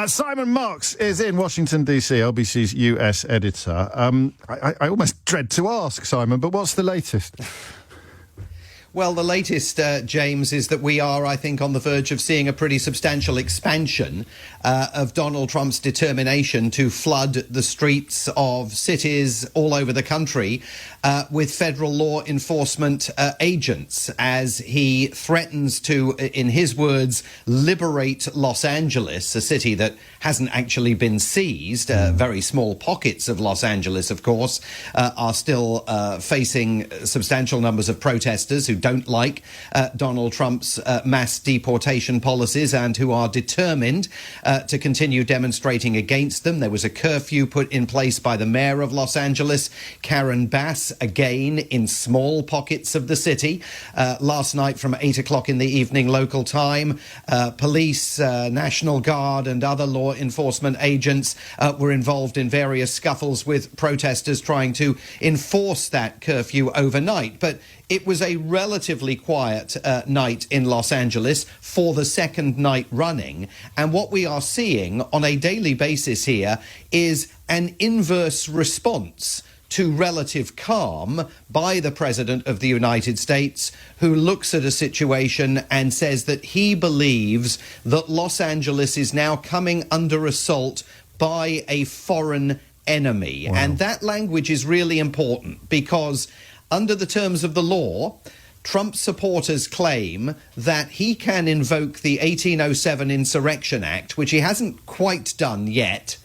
Simon Marks is in Washington, D.C., LBC's US editor. I almost dread to ask, Simon, but what's the latest? Well, the latest, James, is that we are, I think, on the verge of seeing a pretty substantial expansion of Donald Trump's determination to flood the streets of cities all over the country with federal law enforcement agents as he threatens to, in his words, liberate Los Angeles, a city that hasn't actually been seized. Very small pockets of Los Angeles, of course, are still facing substantial numbers of protesters who don't like Donald Trump's mass deportation policies and who are determined to continue demonstrating against them. There was a curfew put in place by the mayor of Los Angeles, Karen Bass, again in small pockets of the city. Last night from 8 o'clock in the evening local time, police, National Guard and other law enforcement agents were involved in various scuffles with protesters trying to enforce that curfew overnight. But it was a relatively quiet night in Los Angeles for the second night running. And what we are seeing on a daily basis here is an inverse response to relative calm by the President of the United States, who looks at a situation and says that he believes that Los Angeles is now coming under assault by a foreign enemy. Wow. And that language is really important because under the terms of the law, Trump supporters claim that he can invoke the 1807 Insurrection Act, which he hasn't quite done yet,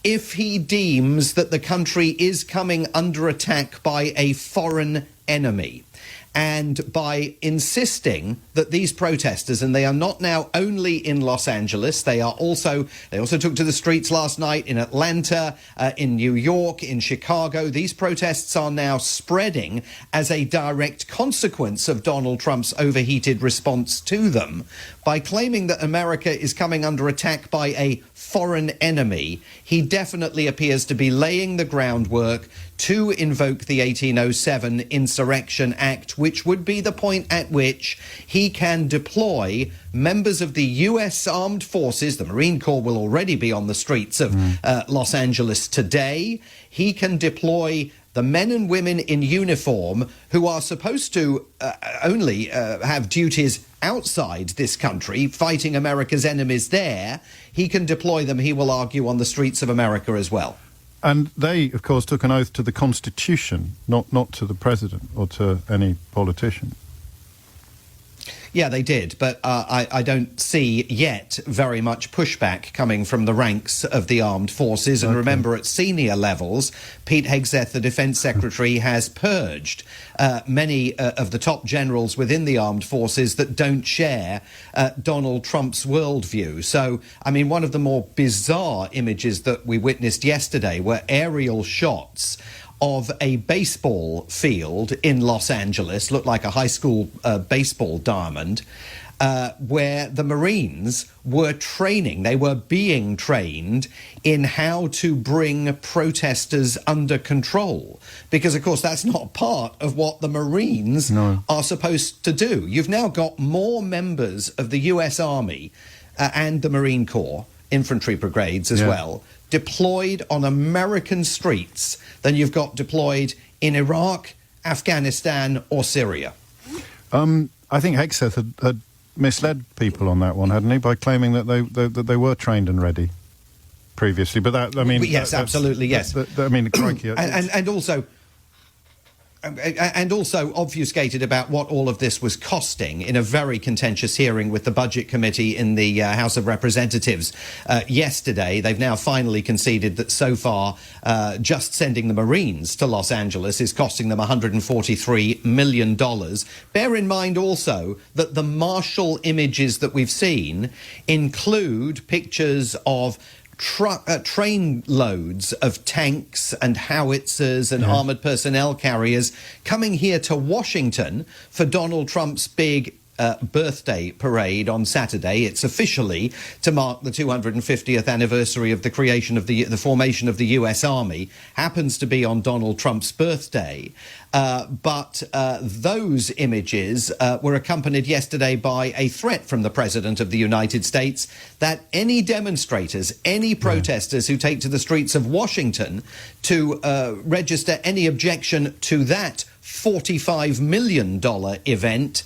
if he deems that the country is coming under attack by a foreign enemy. And by insisting that these protesters, and they are not now only in Los Angeles, they also took to the streets last night in Atlanta, in New York, in Chicago. These protests are now spreading as a direct consequence of Donald Trump's overheated response to them. By claiming that America is coming under attack by a foreign enemy, he definitely appears to be laying the groundwork to invoke the 1807 Insurrection Act, which would be the point at which he can deploy members of the U.S. Armed Forces. The Marine Corps will already be on the streets of Los Angeles today. He can deploy the men and women in uniform who are supposed to only have duties outside this country, fighting America's enemies there. He can deploy them, he will argue, on the streets of America as well. And they, of course, took an oath to the Constitution, not to the president or to any politician. Yeah, they did, but I don't see yet very much pushback coming from the ranks of the armed forces. And remember, at senior levels, Pete Hegseth, the defense secretary, has purged many of the top generals within the armed forces that don't share Donald Trump's worldview. So, I mean, one of the more bizarre images that we witnessed yesterday were aerial shots of a baseball field in Los Angeles, looked like a high school baseball diamond, where the Marines were training. They were being trained in how to bring protesters under control. Because, of course, that's not part of what the Marines are supposed to do. You've now got more members of the U.S. Army and the Marine Corps, infantry brigades as well, deployed on American streets than you've got deployed in Iraq, Afghanistan or Syria. I think Hegseth had misled people on that one, hadn't he, by claiming that they were trained and ready previously. But that, I mean... Yes, absolutely, yes. I mean, crikey... And also obfuscated about what all of this was costing in a very contentious hearing with the Budget Committee in the House of Representatives yesterday. They've now finally conceded that so far just sending the Marines to Los Angeles is costing them $143 million. Bear in mind also that the martial images that we've seen include pictures of train loads of tanks and howitzers and armoured personnel carriers coming here to Washington for Donald Trump's big birthday parade on Saturday. It's officially to mark the 250th anniversary of the creation of the formation of the U.S. Army. Happens to be on Donald Trump's birthday. But those images were accompanied yesterday by a threat from the President of the United States that any demonstrators, any protesters who take to the streets of Washington to register any objection to that $45 million event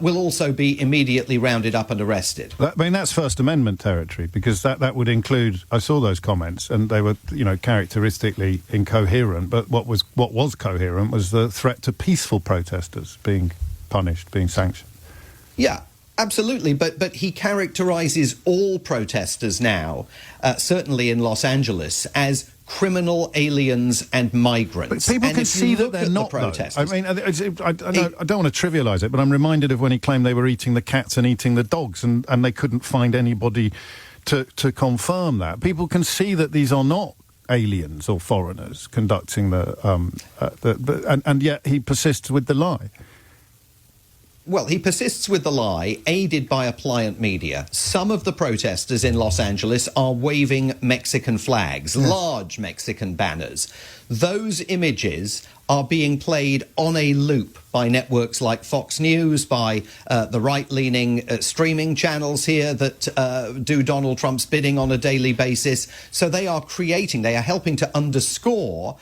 will also be immediately rounded up and arrested. I mean, that's First Amendment territory, because that would include, I saw those comments, and they were, characteristically incoherent, but what was coherent was the threat to peaceful protesters being punished, being sanctioned. Yeah. Absolutely, but he characterises all protesters now, certainly in Los Angeles, as criminal aliens and migrants. But people and can see that they're not, protesters. I mean, I don't want to trivialise it, but I'm reminded of when he claimed they were eating the cats and eating the dogs, and they couldn't find anybody to confirm that. People can see that these are not aliens or foreigners conducting and yet he persists with the lie. Well, he persists with the lie, aided by a pliant media. Some of the protesters in Los Angeles are waving Mexican flags, large Mexican banners. Those images are being played on a loop by networks like Fox News, by the right-leaning streaming channels here that do Donald Trump's bidding on a daily basis. So they are helping to underscore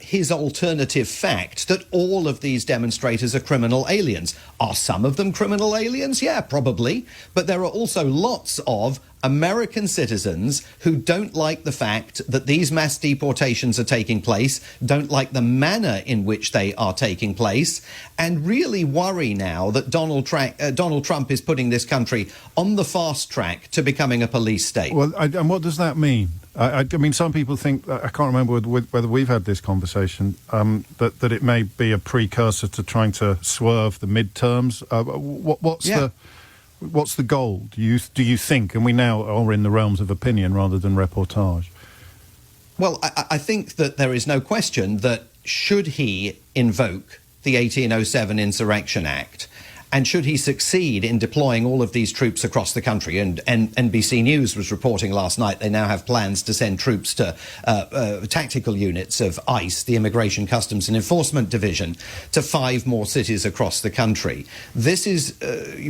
his alternative fact that all of these demonstrators are criminal aliens. Are some of them criminal aliens? Yeah, probably. But there are also lots of American citizens who don't like the fact that these mass deportations are taking place, don't like the manner in which they are taking place, and really worry now that Donald Trump is putting this country on the fast track to becoming a police state. Well, and what does that mean? I mean, some people think, I can't remember whether we've had this conversation, that it may be a precursor to trying to swerve the midterms. What's the goal, do you think? And we now are in the realms of opinion rather than reportage. Well, I think that there is no question that should he invoke the 1807 Insurrection Act, and should he succeed in deploying all of these troops across the country, and NBC News was reporting last night they now have plans to send troops to tactical units of ICE, the Immigration, Customs and Enforcement Division, to 5 more cities across the country. This is,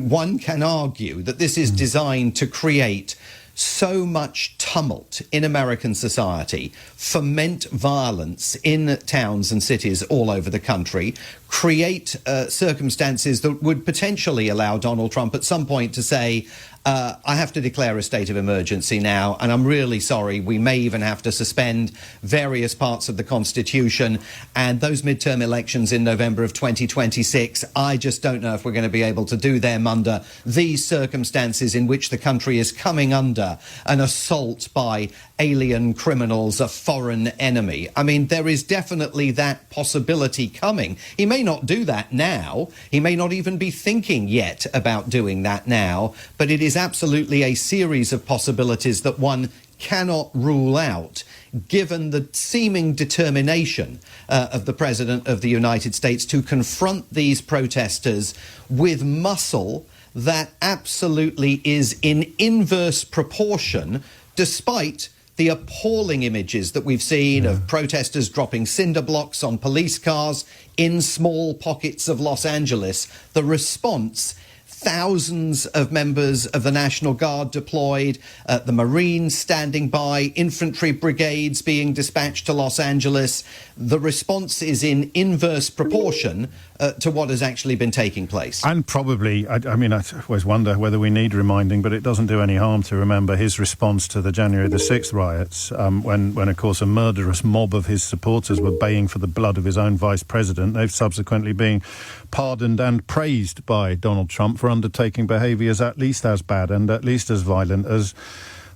one can argue that this is designed to create so much tumult in American society, foment violence in towns and cities all over the country, create circumstances that would potentially allow Donald Trump at some point to say, I have to declare a state of emergency now, and I'm really sorry. We may even have to suspend various parts of the Constitution, and those midterm elections in November of 2026, I just don't know if we're going to be able to do them under these circumstances in which the country is coming under an assault by alien criminals, a foreign enemy. I mean, there is definitely that possibility coming. He may not do that now. He may not even be thinking yet about doing that now, but it is absolutely a series of possibilities that one cannot rule out, given the seeming determination of the President of the United States to confront these protesters with muscle that absolutely is in inverse proportion, despite the appalling images that we've seen of protesters dropping cinder blocks on police cars in small pockets of Los Angeles. The response, thousands of members of the National Guard deployed, the Marines standing by, infantry brigades being dispatched to Los Angeles. The response is in inverse proportion to what has actually been taking place. And probably, I mean, I always wonder whether we need reminding, but it doesn't do any harm to remember his response to the January the 6th riots, when, of course, a murderous mob of his supporters were baying for the blood of his own vice president. They've subsequently been pardoned and praised by Donald Trump for undertaking behaviours at least as bad and at least as violent as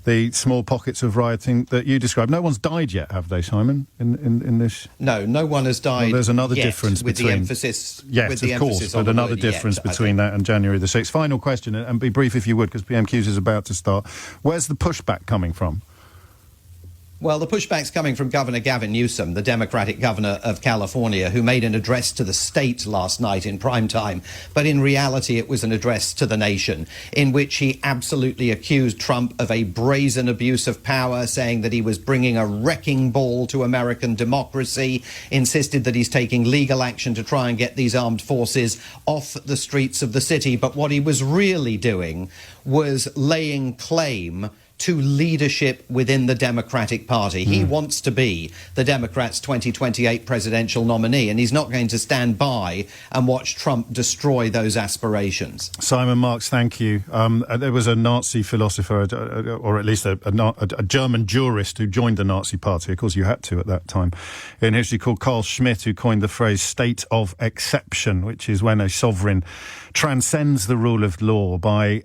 the small pockets of rioting that you described. No one's died yet, have they, Simon, in this? No one has died. Well, there's another yet, difference with between... the emphasis. Yes, with the of course, emphasis but on the another word difference yet, between that and January the 6th. Final question, and be brief if you would, because PMQs is about to start. Where's the pushback coming from? Well, the pushback's coming from Governor Gavin Newsom, the Democratic governor of California, who made an address to the state last night in prime time. But in reality, it was an address to the nation in which he absolutely accused Trump of a brazen abuse of power, saying that he was bringing a wrecking ball to American democracy, insisted that he's taking legal action to try and get these armed forces off the streets of the city. But what he was really doing was laying claim to leadership within the Democratic Party. He wants to be the Democrats' 2028 presidential nominee, and he's not going to stand by and watch Trump destroy those aspirations. Simon Marks, thank you. There was a Nazi philosopher, or at least a German jurist who joined the Nazi Party. Of course, you had to at that time, in history, called Carl Schmitt, who coined the phrase state of exception, which is when a sovereign transcends the rule of law by,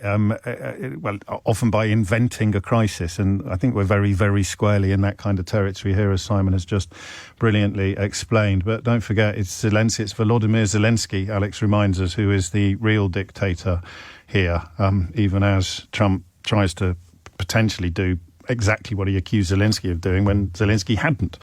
often by inventing a crisis. And I think we're very, very squarely in that kind of territory here, as Simon has just brilliantly explained. But don't forget, it's Zelensky, it's Volodymyr Zelensky, Alex reminds us, who is the real dictator here, even as Trump tries to potentially do exactly what he accused Zelensky of doing when Zelensky hadn't.